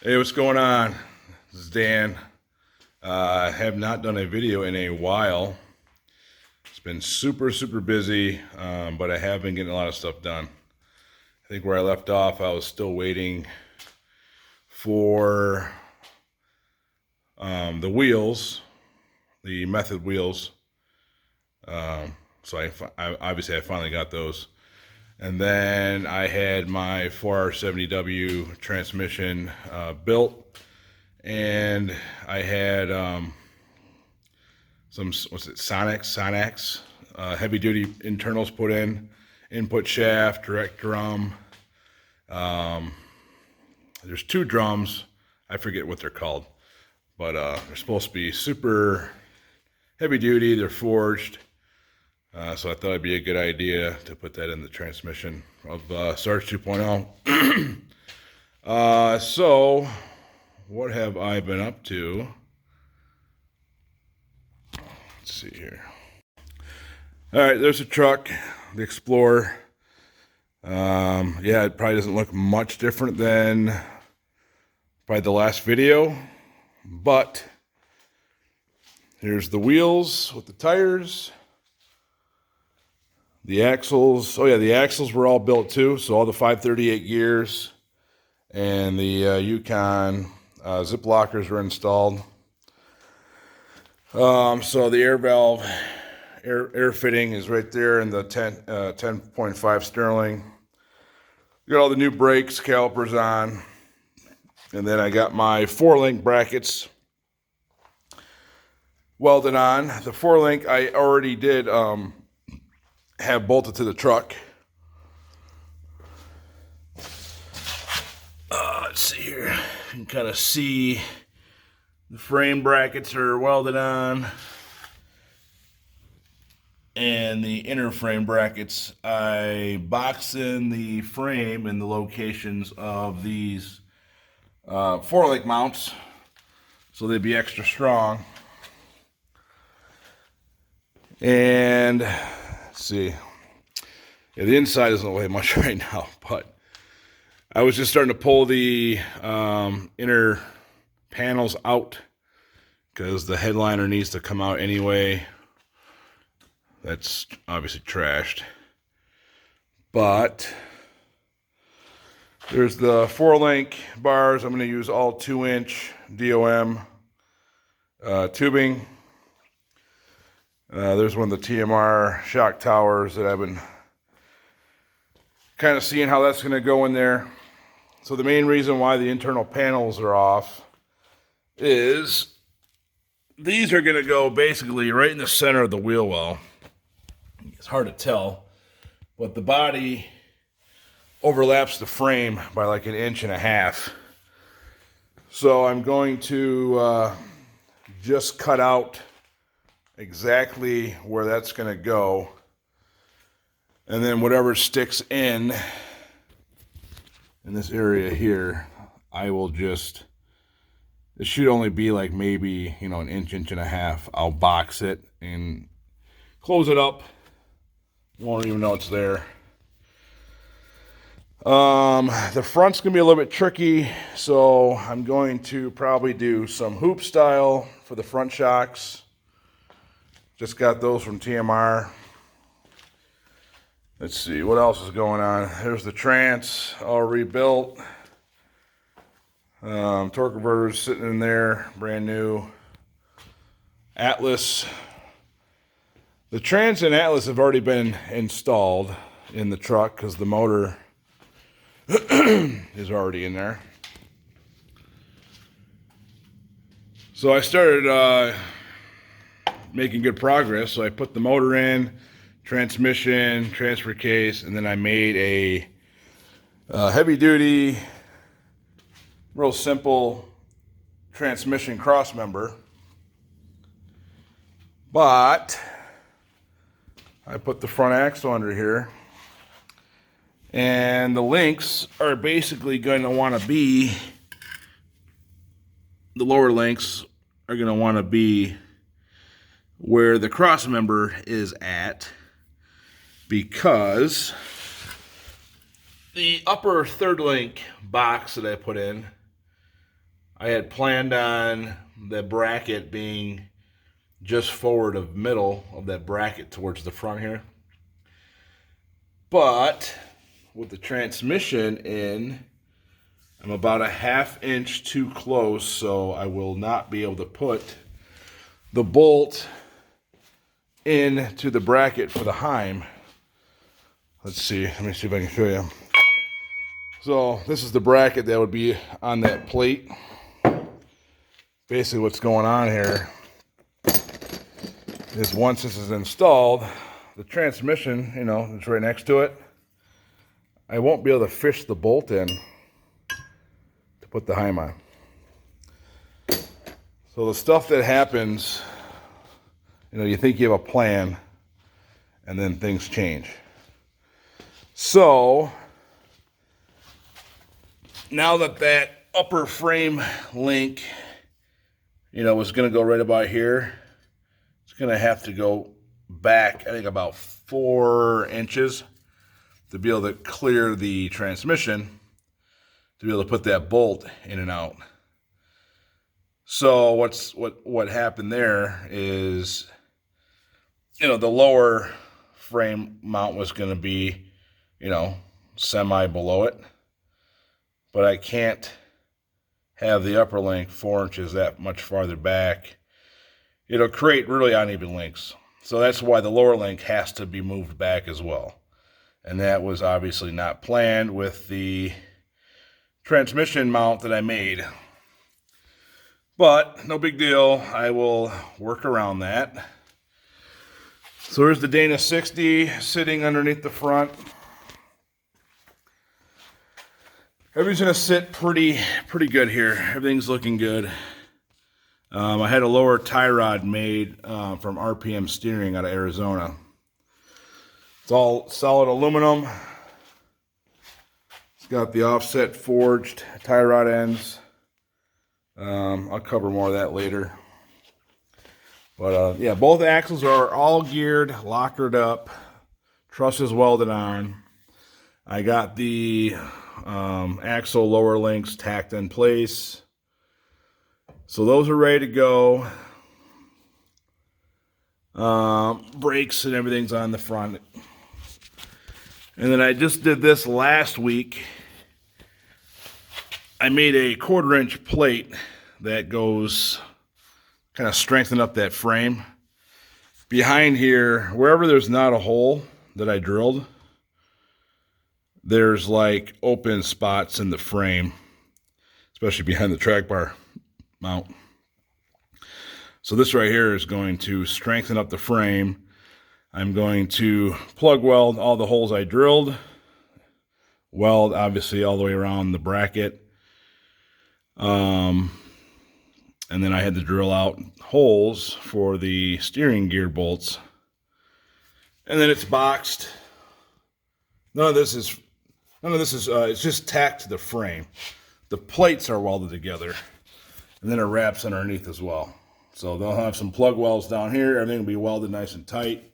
Hey, what's going on? This is Dan. I have not done a video in a while. It's been super busy, but I have been getting a lot of stuff done. I think where I left off, I was still waiting for the wheels, the method wheels. So I obviously I finally got those. And then I had my 4R70W transmission built, and I had some Sonax heavy duty internals put in, input shaft, direct drum. There's two drums. I forget what they're called, but they're supposed to be super heavy duty. They're forged. So I thought it'd be a good idea to put that in the transmission of SARGE 2.0. So what have I been up to? Let's see here. All right, there's a truck, the Explorer. Yeah, it probably doesn't look much different than probably the last video, but here's the wheels with the tires. The axles, oh yeah, the axles were all built too, so all the 538 gears and the Yukon zip lockers were installed. So the air valve, air fitting is right there in the 10.5 Sterling. Got all the new brakes, calipers on, and then I got my 4-link brackets welded on. The 4-link I already did have bolted to the truck. Let's see here. You can kind of see the frame brackets are welded on, and the inner frame brackets, I boxed in the frame in the locations of these 4-link mounts so they'd be extra strong. And let's see. Yeah, the inside doesn't weigh much right now, but I was just starting to pull the inner panels out because the headliner needs to come out anyway. That's obviously trashed. But there's the 4-link bars. I'm going to use all 2-inch DOM tubing. There's one of the TMR shock towers that I've been kind of seeing how that's going to go in there. So the main reason why the internal panels are off is these are going to go basically right in the center of the wheel well. It's hard to tell, but the body overlaps the frame by like 1.5 inches. So I'm going to just cut out exactly where that's going to go, and then whatever sticks in this area here, I will just, it should only be like maybe, 1 inch, 1.5 inches. I'll box it and close it up. Won't even know it's there. The front's gonna be a little bit tricky, so I'm going to probably do some hoop style for the front shocks. Just got those from TMR. Let's see, what else is going on? There's the trans, all rebuilt. Torque converters sitting in there, brand new. Atlas. The trans and Atlas have already been installed in the truck because the motor is already in there. So I started making good progress. So I put the motor in, transmission, transfer case, and then I made a heavy duty, real simple transmission cross member. But I put the front axle under here, and the links are basically going to want to be, the lower links are going to want to be where the cross member is at, because the upper 3rd link box that I put in I had planned on the bracket being just forward of middle of that bracket towards the front here. But with the transmission in, I'm about a ½ inch too close, so I will not be able to put the bolt into the bracket for the Heim. Let's see, let me see if I can show you. So this is the bracket that would be on that plate. Basically what's going on here is once this is installed, the transmission, you know, it's right next to it. I won't be able to fish the bolt in to put the Heim on. So the stuff that happens, you know, you think you have a plan and then things change. So now that that upper frame link, you know, was going to go right about here, it's going to have to go back, I think, about 4 inches to be able to clear the transmission, to be able to put that bolt in and out. So what happened there is, you know, the lower frame mount was going to be, you know, semi below it, but I can't have the upper link 4 inches that much farther back. It'll create really uneven links. So that's why the lower link has to be moved back as well. And that was obviously not planned with the transmission mount that I made. But no big deal. I will work around that. So here's the Dana 60 sitting underneath the front. Everything's gonna sit pretty good here. Everything's looking good. I had a lower tie rod made from RPM Steering out of Arizona. It's all solid aluminum. It's got the offset forged tie rod ends. I'll cover more of that later. But yeah, both axles are all geared, lockered up, trusses welded on. I got the axle lower links tacked in place. So those are ready to go. Brakes and everything's on the front. And then I just did this last week. I made a 1/4 inch plate that goes kind of strengthen up that frame. Behind here, wherever there's not a hole that I drilled, there's like open spots in the frame, especially behind the track bar mount. So this right here is going to strengthen up the frame. I'm going to plug weld all the holes I drilled, weld obviously all the way around the bracket. And then I had to drill out holes for the steering gear bolts. And then it's boxed. None of this is, it's just tacked to the frame. The plates are welded together. And then it wraps underneath as well. So they'll have some plug welds down here. Everything will be welded nice and tight.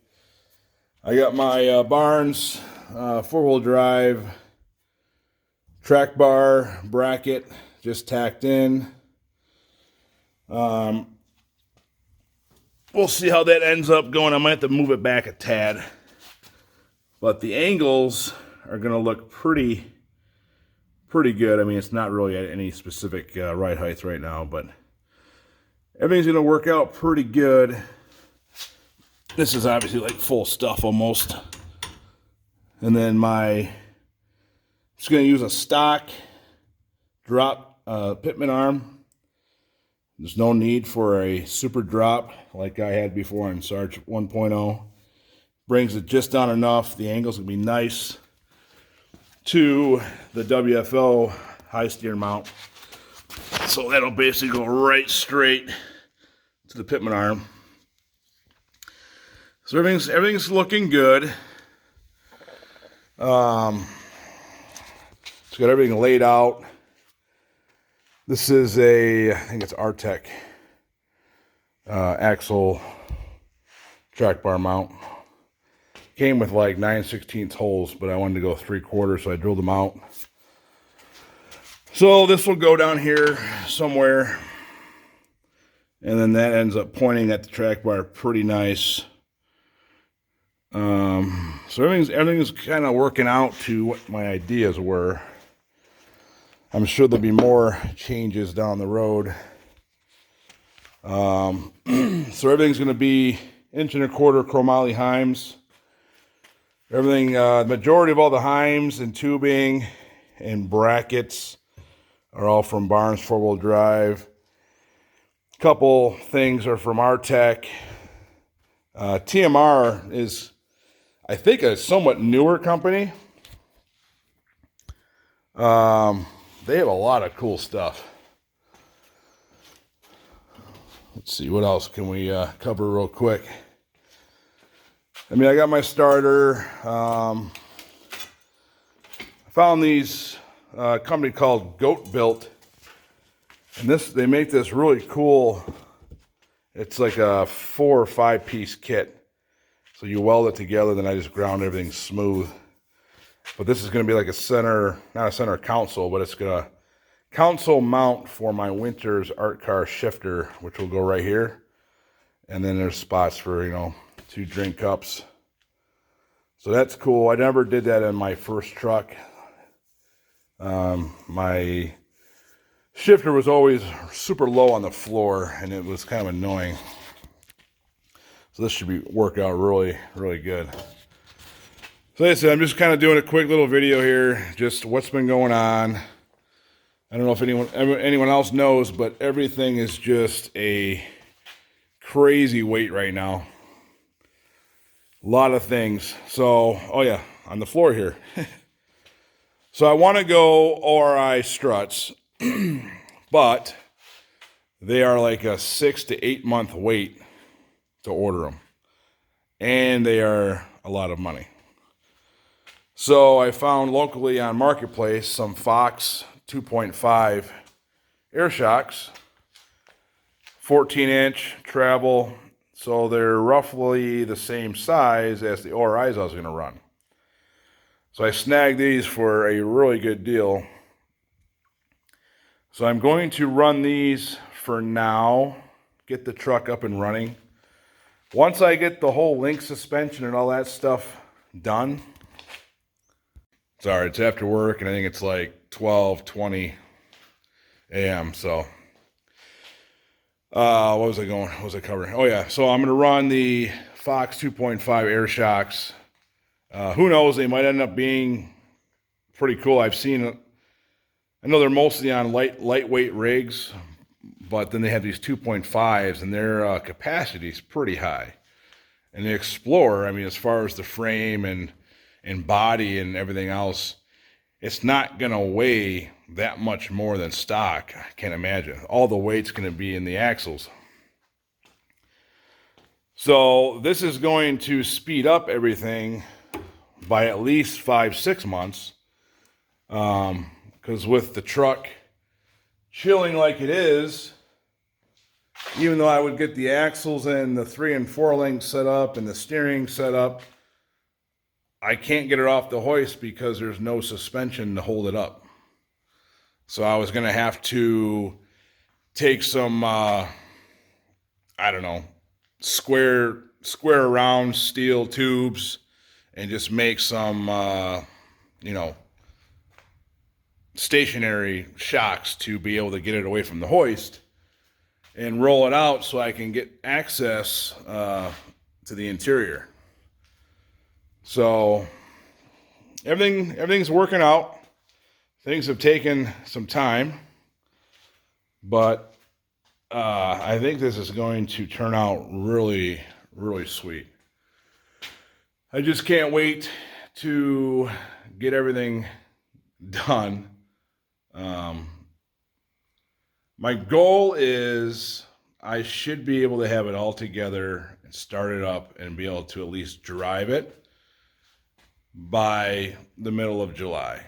I got my Barnes 4-wheel drive track bar bracket just tacked in. We'll see how that ends up going. I might have to move it back a tad. But the angles are going to look pretty good. I mean, it's not really at any specific ride height right now, but everything's going to work out pretty good. This is obviously like full stuff almost. And then just going to use a stock drop pitman arm. There's no need for a super drop like I had before in SARGE 1.0. Brings it just down enough. The angle's going to be nice to the WFO high steer mount. So that'll basically go right straight to the pitman arm. So everything's looking good. It's got everything laid out. This is I think it's Artec axle track bar mount. Came with like 9/16 holes, but I wanted to go 3/4, so I drilled them out. So this will go down here somewhere, and then that ends up pointing at the track bar pretty nice. So everything's kind of working out to what my ideas were. I'm sure there'll be more changes down the road. So everything's going to be 1.25" chromoly heims. Everything, majority of all the heims and tubing and brackets are all from Barnes 4-wheel drive. A couple things are from Artec. TMR is, I think, a somewhat newer company. They have a lot of cool stuff. Let's see, what else can we cover real quick? I mean, I got my starter. I found these company called Goat Built, and they make this really cool. It's like a 4 or 5 piece kit. So you weld it together, then I just ground everything smooth. But this is going to be like a center, not a center console, but it's going to console mount for my Winters art car shifter, which will go right here. And then there's spots for, 2 drink cups. So that's cool. I never did that in my first truck. My shifter was always super low on the floor, and it was kind of annoying. So this should work out really, really good. So like I said, I'm just kind of doing a quick little video here, just what's been going on. I don't know if anyone else knows, but everything is just a crazy weight right now. A lot of things. So, oh yeah, on the floor here. So I want to go ORI struts, but they are like a 6 to 8 month wait to order them. And they are a lot of money. So I found locally on Marketplace some Fox 2.5 air shocks, 14-inch travel. So they're roughly the same size as the ORIs I was going to run. So I snagged these for a really good deal. So I'm going to run these for now, get the truck up and running. Once I get the whole link suspension and all that stuff done, sorry, it's after work and I think it's like 12:20 a.m. So what was I covering? Oh yeah, so I'm going to run the Fox 2.5 air shocks. Who knows, they might end up being pretty cool. I know they're mostly on lightweight rigs, but then they have these 2.5s and their capacity is pretty high. And the Explorer, I mean, as far as the frame and body and everything else, it's not going to weigh that much more than stock. I can't imagine. All the weight's going to be in the axles. So this is going to speed up everything by at least 5-6 months. Because with the truck chilling like it is, even though I would get the axles and the 3 and 4 links set up and the steering set up, I can't get it off the hoist because there's no suspension to hold it up. So I was going to have to take some, square around steel tubes and just make some, stationary shocks to be able to get it away from the hoist and roll it out so I can get access to the interior. So everything's working out. Things have taken some time, but I think this is going to turn out really, really sweet. I just can't wait to get everything done. My goal is I should be able to have it all together and start it up and be able to at least drive it by the middle of July.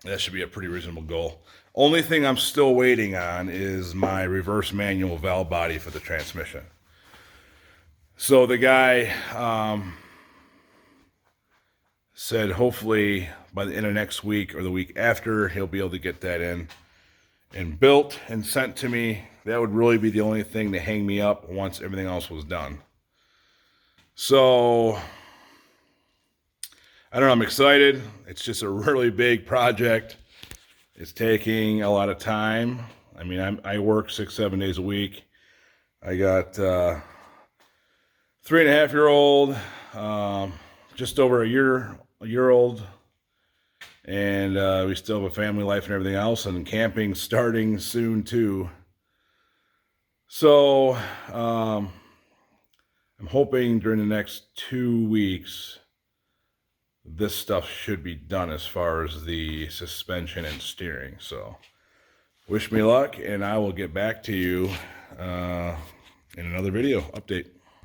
That should be a pretty reasonable goal. Only thing I'm still waiting on is my reverse manual valve body for the transmission. So the guy said hopefully by the end of next week or the week after, he'll be able to get that in and built and sent to me. That would really be the only thing to hang me up once everything else was done. So, I don't know, I'm excited. It's just a really big project. It's taking a lot of time. I mean, I work 6-7 days a week. I got 3.5-year-old, just over a year old, and we still have a family life and everything else, and camping starting soon too. So I'm hoping during the next 2 weeks this stuff should be done as far as the suspension and steering. So wish me luck, and I will get back to you in another video update.